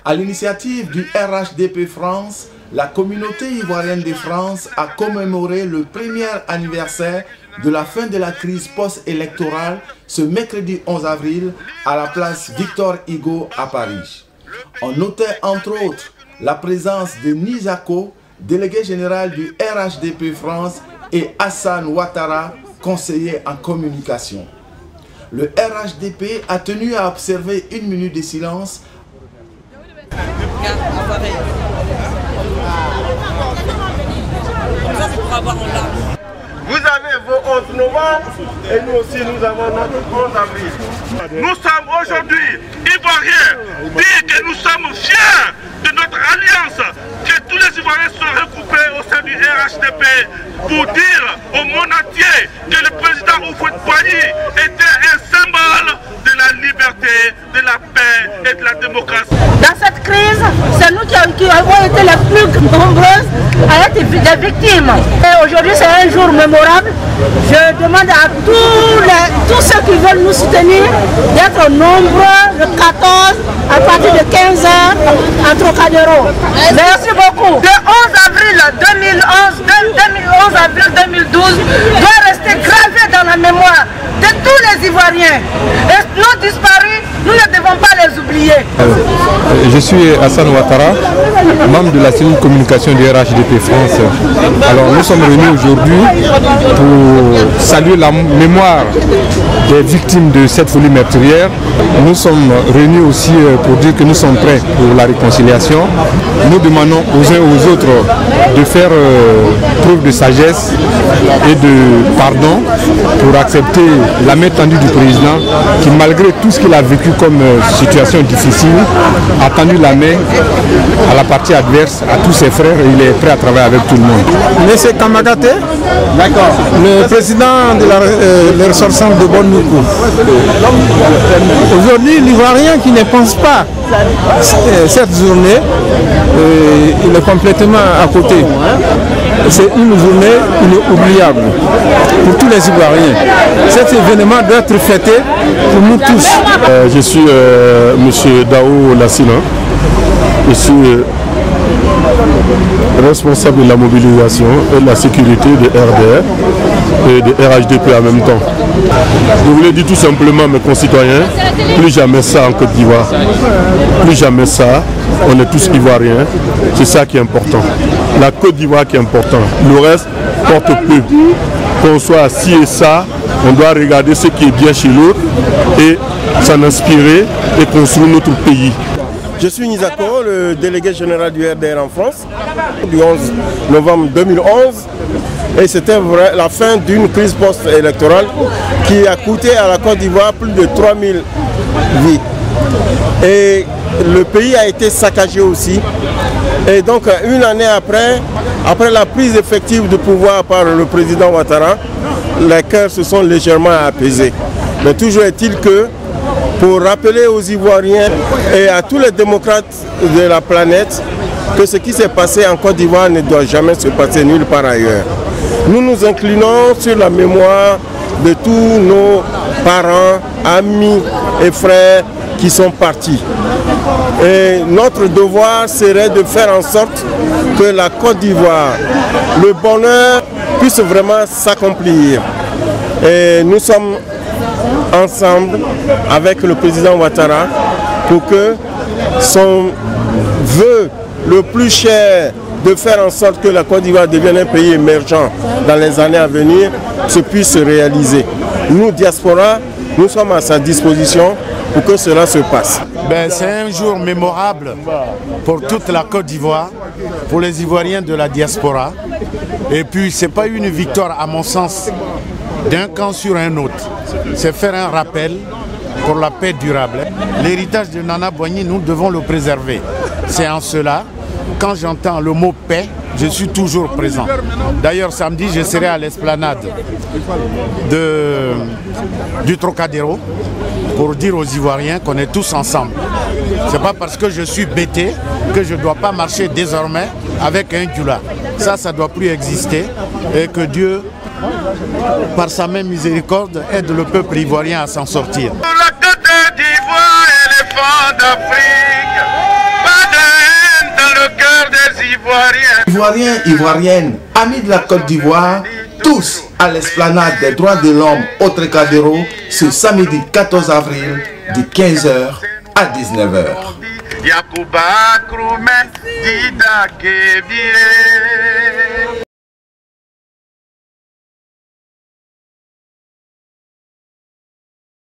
À l'initiative du RHDP France, la communauté ivoirienne de France a commémoré le premier anniversaire de la fin de la crise post-électorale ce mercredi 11 avril à la place Victor Hugo à Paris. On notait entre autres la présence de Nizako, délégué général du RHDP France, et Hassan Ouattara, conseiller en communication. Le RHDP a tenu à observer une minute de silence. Vous avez vos 11 novembre et nous aussi nous avons notre 11 avril. Nous sommes aujourd'hui Ivoiriens, dire que nous sommes fiers de notre alliance, que tous les Ivoiriens sont regroupés au sein du RHDP pour dire au monde entier que le président Houphouët-Boigny était un symbole de la liberté, de la paix et de la démocratie. Dans cette crise, c'est nous qui avons été les plus nombreuses à être des victimes. Aujourd'hui, c'est un jour mémorable. Je demande à tous ceux qui veulent nous soutenir d'être nombreux le 14 à partir de 15h à Trocadéro. Merci beaucoup. Le 11 avril 2011 avril 2012 doit rester gravé dans la mémoire de tous les Ivoiriens. Et nos disparus, nous ne devons pas les oublier. Je suis Hassan Ouattara, membre de la cellule communication du RHDP France. Alors nous sommes réunis aujourd'hui pour saluer la mémoire des victimes de cette folie meurtrière. Nous sommes réunis aussi pour dire que nous sommes prêts pour la réconciliation. Nous demandons aux uns et aux autres de faire preuve de sagesse et de pardon pour accepter la main tendue du président qui, malgré tout ce qu'il a vécu comme situation difficile, a tendu la main à la partie adverse, à tous ses frères, et il est prêt à travailler avec tout le monde. Monsieur Kamagaté, le président de la ressortissant de Bonoukou. Aujourd'hui, l'Ivoirien qui ne pense pas cette journée, il est complètement à côté. C'est une journée inoubliable pour tous les Ivoiriens. Cet événement doit être fêté pour nous tous. Je suis M. Daou Lassina. Je suis responsable de la mobilisation et de la sécurité de RDR et de RHDP en même temps. Je voulais dire tout simplement, mes concitoyens, plus jamais ça en Côte d'Ivoire. Plus jamais ça. On est tous Ivoiriens. C'est ça qui est important. La Côte d'Ivoire qui est important. Le reste porte peu. Qu'on soit ci et ça, on doit regarder ce qui est bien chez l'autre et s'en inspirer et construire notre pays. Je suis Nizako, le délégué général du RDR en France, du 11 novembre 2011. Et c'était la fin d'une crise post-électorale qui a coûté à la Côte d'Ivoire plus de 3000 vies. Et le pays a été saccagé aussi. Et donc, une année après la prise effective de pouvoir par le président Ouattara, les cœurs se sont légèrement apaisés. Mais toujours est-il que, pour rappeler aux Ivoiriens et à tous les démocrates de la planète que ce qui s'est passé en Côte d'Ivoire ne doit jamais se passer nulle part ailleurs. Nous nous inclinons sur la mémoire de tous nos parents, amis et frères qui sont partis. Et notre devoir serait de faire en sorte que la Côte d'Ivoire, le bonheur puisse vraiment s'accomplir. Et nous sommes ensemble avec le président Ouattara pour que son vœu le plus cher de faire en sorte que la Côte d'Ivoire devienne un pays émergent dans les années à venir se puisse réaliser. Nous, diaspora, nous sommes à sa disposition pour que cela se passe. C'est un jour mémorable pour toute la Côte d'Ivoire, pour les Ivoiriens de la diaspora. Et puis, ce n'est pas une victoire, à mon sens, d'un camp sur un autre. C'est faire un rappel pour la paix durable. L'héritage de Nana Boigny, nous devons le préserver. C'est en cela, quand j'entends le mot paix, je suis toujours présent. D'ailleurs, samedi, je serai à l'esplanade du Trocadéro pour dire aux Ivoiriens qu'on est tous ensemble. Ce n'est pas parce que je suis bêté que je ne dois pas marcher désormais avec un djoula. Ça ne doit plus exister et que Dieu, par sa même miséricorde, aide le peuple ivoirien à s'en sortir. La Côte d'Ivoire, éléphant d'Afrique. Ivoiriens, Ivoiriennes, amis de la Côte d'Ivoire, tous à l'esplanade des droits de l'homme au Trocadéro ce samedi 14 avril de 15h à 19h.